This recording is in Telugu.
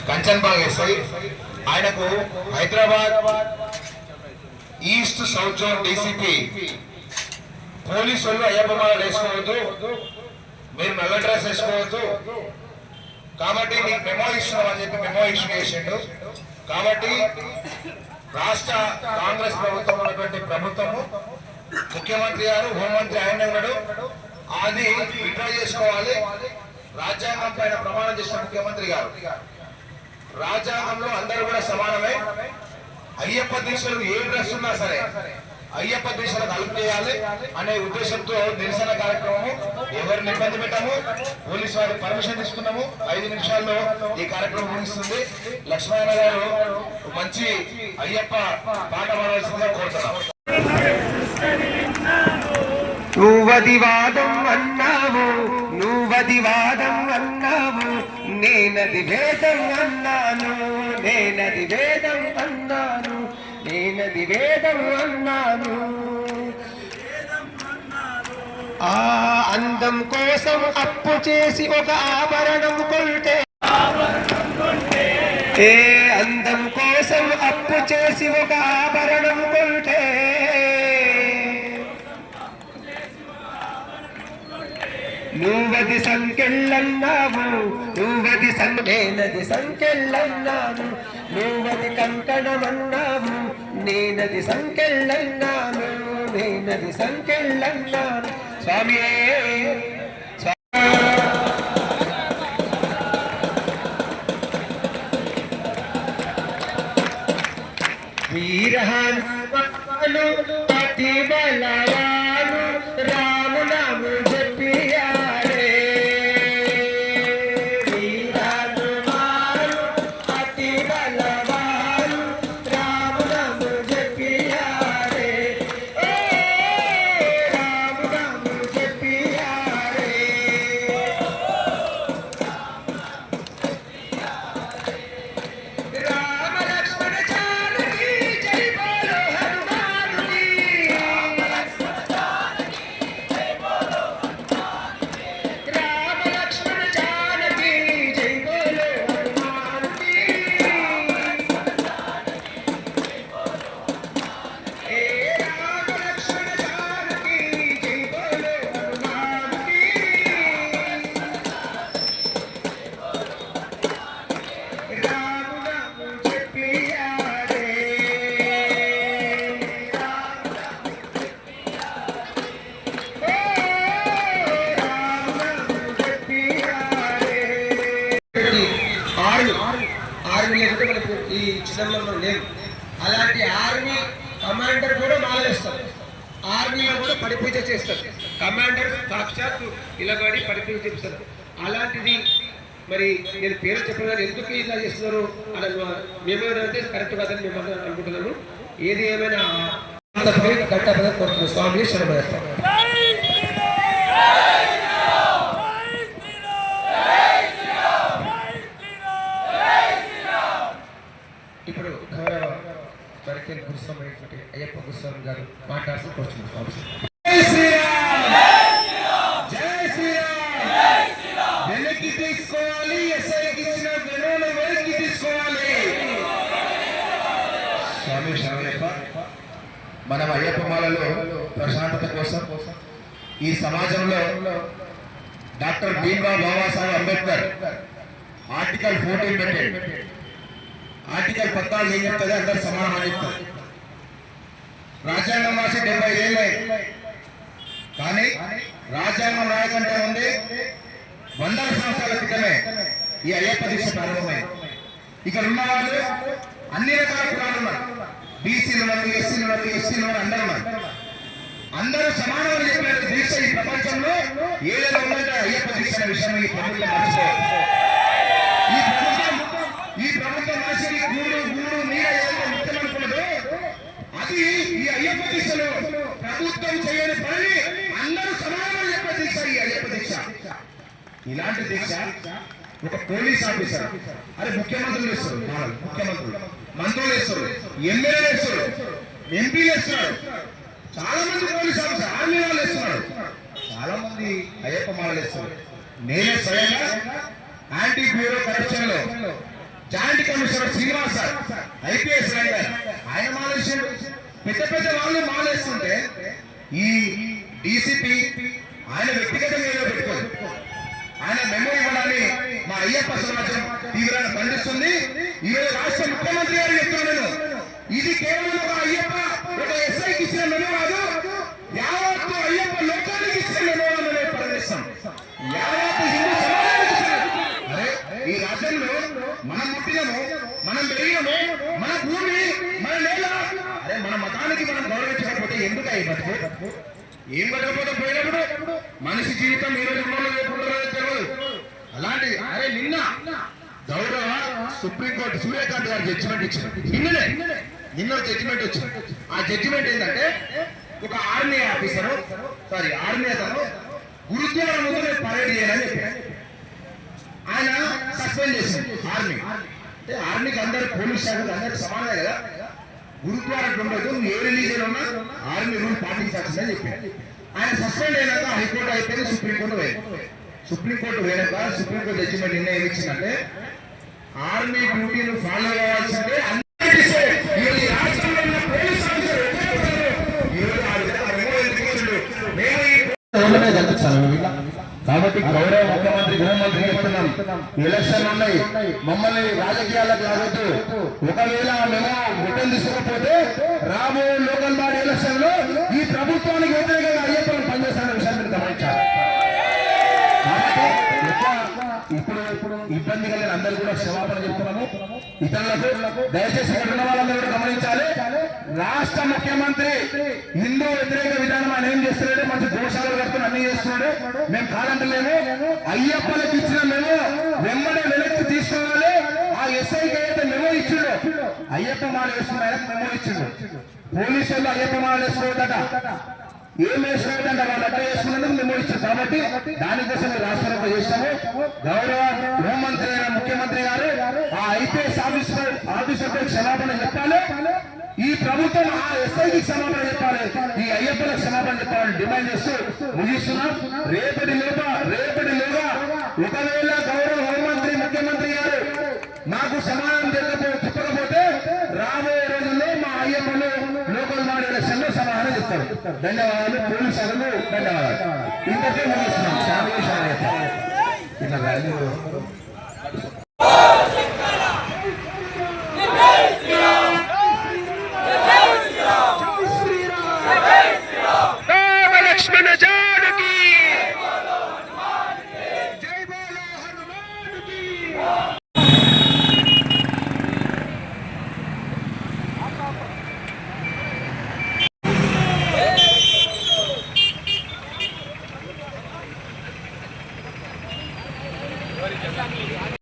కంచన్బాగ్ ఎస్ఐ ఆయనకు Hyderabad east south zone DCP police వాళ్ళు అయ్యప్ప మాలలు వేసుకోవద్దు, మీరు నల్ల డ్రెస్ వేసుకోవద్దు కాబట్టి నీకు మెమో ఇస్తున్నాం అని చెప్పి మెమో ఇష్యూ చేసిండు. కాబట్టి రాష్ట్ర కాంగ్రెస్ ప్రభుత్వం ఉన్నటువంటి ప్రభుత్వము ముఖ్యమంత్రి గారు హోంమంత్రి ఆయన ఉన్నాడు, అది విత్డ్రా చేసుకోవాలి. రాజ్యాంగం పైన ప్రమాణం చేసిన ముఖ్యమంత్రి గారు రాజ్యాంగంలో అందరూ కూడా సమానమే. అయ్యప్ప దీక్షలు ఏ డ్రెస్ ఉన్నా సరే అయ్యప్ప దీక్షలకు అలుపు చేయాలి అనే ఉద్దేశంతో నిరసన కార్యక్రమము ఎవరిని ఇబ్బంది పెట్టాము, పోలీసు వారి పర్మిషన్ తీసుకున్నాము. 5 నిమిషాల్లో ఈ కార్యక్రమం ముగిస్తుంది. లక్ష్మణ గారు మంచి అయ్యప్ప పాట పాడవలసిందిగా కోరుతున్నాము. నువ్వది వాదం అన్నావు, నువ్వది వాదం అన్నావు, నేనది వేదం అన్నాను, నేనది వేదం అన్నాను, నేనది వేదం అన్నాను. ఆ అందం కోసం అప్పు చేసి ఒక ఆభరణం కొంటే, ఏ అందం కోసం అప్పు చేసి ఒక ఆభరణం కొంటే, నువ్వది సంకెళ్ళన్నావు, నువ్వది నేనది సంకెళ్ళన్నాను, నువ్వది కంకణమన్నావు, నేనది సంకెళ్ళన్నాను, నేనది సంకెళ్ళన్నాను. స్వామి వీరహనుమాను అతి బలవాను రామునాము చెప్పియారే, వీరహనుమాను అతి బలవాను రామునాము చెప్పియారే, రామునాము చెప్పియారే. ఆర్మీ లేకపోతే మనకు ఈ చిదంలో లేదు. అలాంటి ఆర్మీ కమాండర్ కూడా మాలవేస్తారు, ఆర్మీలో కూడా పడిపూజ చేస్తారు. కమాండర్ సాక్షాత్ ఇలాగడి పడిపూజ చేస్తారు. అలాంటిది మరి నేను పేరు చెప్పగానే ఎందుకు ఇలా చేస్తున్నారు అని మేమేమైతే కరెక్ట్ కాదని మేము అనుకుంటున్నాము. ఏది ఏమైనా గంట కోరుతున్నాం. స్వామి శరణం. ఇప్పుడు గౌరవ మరికెల్ గురుస్వామి అయ్యప్ప గురుస్వామి గారు మాట్లాడుతూ కూర్చున్నాం. స్వామి వెనక్కి తీసుకోవాలి, ఎస్ఐకి ఇచ్చిన వెనుకను వెనక్కి తీసుకోవాలి. స్వామి శరణయ్యప్ప, మనం అయ్యప్ప మాలలో ప్రశాంతత కోసం ఈ సమాజంలో డాక్టర్ భీమ్రావ్ బాబాసాహెబ్ అంబేద్కర్ ఆర్టికల్ 14 పెట్టాడు. ఆర్టికల్ 14 ఏం చెప్తుంది? అందరు సమానం అని చెప్తారు. రాజ్యాంగం రాసి 75 ఏళ్ళే, కానీ రాజ్యాంగం రాయకంటే ఉంది 100 సంవత్సరాల క్రితమే ఈ అయ్యప్ప దీక్ష ప్రారంభమైంది. ఇక్కడ ఉన్న వాళ్ళు అన్ని రకాల కులాలు ఉన్నారు. బీసీలు ఉన్నారు, ఎస్సీలు ఉన్నారు, ఎస్టీలు ఉన్నారు, అందరూ ఉన్నారు. అందరూ సమానం చెప్పిన దీక్ష ఈ ప్రపంచంలో ఏదైనా ఉందంటే అయ్యప్ప దీక్ష అనే విషయం ఈ ప్రభుత్వం మర్చిపోవాలి. ఈ ప్రభుత్వం రాసి గూడు గూడు నీడ ఏదైతే ముఖ్యం అనుకున్నదో అది ఈ అయ్యప్ప దీక్షలో ప్రభుత్వం చేయని పని అందరూ సమానం అయ్యప్ప దీక్ష. ఈ అయ్యప్ప దీక్ష ఇలాంటి దీక్ష ఒక పోలీస్ ఆఫీసర్, అరే ముఖ్యమంత్రులు వేస్తారు, ముఖ్యమంత్రులు మంత్రులు వేస్తారు, ఎమ్మెల్యేలు వేస్తారు, ఎంపీలు వేస్తున్నారు, చాలా మంది పోలీస్ ఆఫీసర్ ఆర్మీ వాళ్ళు వేస్తున్నారు, చాలా మంది అయ్యప్ప మాలలు వేస్తారు. నేనే స్వయంగా యాంటీ బ్యూరో కరప్షన్ లో joint commissioner Srinivas sir IPS ranker ఆయన మాలేసాడు. పెద్ద పెద్ద వాళ్ళు మాలేస్తుంటే ఈ డీసీపీ ఆయన వ్యక్తిగతంగా ఏదో పెట్టుకోదు, ఆయన మెమో ఇవ్వడాన్ని మా అయ్యప్ప సమాజం తీవ్రంగా ఖండిస్తుంది. ఈరోజు రాష్ట్ర ముఖ్యమంత్రి గారు చెప్తున్నాను, ఇది కేవలం ఒక అయ్యప్ప ఒక ఎస్ఐకి ఇచ్చిన మెమో కాదు, యావత్తు అయ్యప్ప లోకానికి ఇచ్చిన మెమో అని పరిగణిస్తాం. యావత్తు హిందూ సమాజానికి ఇచ్చిన. అరే ఈ రాజ్యంలో మనం పుట్టినము, మనం పెరిగినము, మన భూమి, మన నేల, అరే మన మతానికి మనం గౌరవించకపోతే ఎందుకు అయ్యి బతుకు? ఏం బతకపోతే పోయినప్పుడు మనిషి జీవితం ఈ రోజు తెలియదు. అలాంటి అరే నిన్న గౌరవ సుప్రీంకోర్టు సూర్యకాంత్ గారు జడ్జిమెంట్ ఇచ్చారు. నిన్న జడ్జిమెంట్ వచ్చింది. ఆ జడ్జిమెంట్ ఏంటంటే ఒక ఆర్మీ ఆఫీసరు ఆర్మీ అతను గురుద్వారా ముందు పరేడ్ చేయాలని చెప్పారు. ఆయన సస్పెండ్ చేసింది ఆర్మీ. అంటే ఆర్మీకి అందరు పోలీస్ శాఖకు అందరికి సమానమే కదా, గురుద్వారా ఉండదు, నువ్వు ఏ రిలీజియన్ ఉన్నా ఆర్మీ రూల్ పాటించాల్సిందని చెప్పారు. ఆయన సస్పెండ్ అయినాక హైకోర్టు అయిపోయింది, సుప్రీంకోర్టు పోయింది. సుప్రీంకోర్టు పోయినాక సుప్రీంకోర్టు జడ్జిమెంట్ నిర్ణయం ఏమిచ్చిందంటే ఆర్మీ డ్యూటీని ఫాలో అవ్వాల్సిందే కాబట్టి గౌరవ ముఖ్యమంత్రి హోంమంత్రి చెప్తున్నాం, ఎలక్షన్ ఉన్నాయి, మమ్మల్ని రాజకీయాలకు రావద్దు. ఒకవేళ మేము రిటర్న్ తీసుకోకపోతే రాబోయే లోకల్ బాడీ ఎలక్షన్ లో ఈ ప్రభుత్వానికి వ్యతిరేకంగా అయ్యప్పని పనిచేస్తున్న విషయాన్ని గమనించాలి. ఇప్పుడు ఇబ్బంది కలిగిన అందరూ కూడా క్షమాపణ చెప్తున్నాము. ఇతరులకు దయచేసి ఇక్కడ ఉన్న వాళ్ళందరూ కూడా గమనించాలి. రాష్ట్ర ముఖ్యమంత్రి హిందూ వ్యతిరేక విధానం ఆయన ఏం చేస్తున్నాడు, మంచి దోషాలు కడుతున్న అన్ని చేస్తున్నాడు. మేము కాదంటలేము. అయ్యప్పలకు ఇచ్చిన మెమో వెంబడే వెనక్కి తీసుకోవాలి. ఆ ఎస్ఐకి అయితే మెమో ఇచ్చిండు, అయ్యప్ప మాల వేసుకున్న ఆయనకు మెమో ఇచ్చిండు. పోలీసులు అయ్యప్ప మాల వేసుకోవద్దట, ఏం వేసుకోవద్దంట, వాళ్ళు అట్లా వేసుకున్నందుకు మెమో ఇచ్చారు. కాబట్టి దానికోసం రాష్ట్రంలో చేస్తాము. గౌరవ హోంమంత్రి అయిన ముఖ్యమంత్రి గారు ఆ ఐపీఎస్ ఆఫీసర్తో క్షమాపణ చెప్పాలి. ఈ ప్రభుత్వం ఆ ఎస్ఐకి క్షమాపణ చెప్పాలి, ఈ అయ్యప్పలకు క్షమాపణ చెప్పాలని డిమాండ్ చేస్తూ ముగిస్తున్నాం. రేపటిలోగా ఒకవేళ గౌరవ హోంమంత్రి ముఖ్యమంత్రి గారు మాకు సమాధానం చెప్పకపోతే రాబోయే రోజుల్లో మా అయ్యప్పలు లోకల్ బాడీ ఎలక్షన్ లో సమాధానం చెప్తారు. ధన్యవాదాలు. పోలీసు శాఖలు ధన్యవాదాలు. ఇంతకే ముగిస్తున్నాం.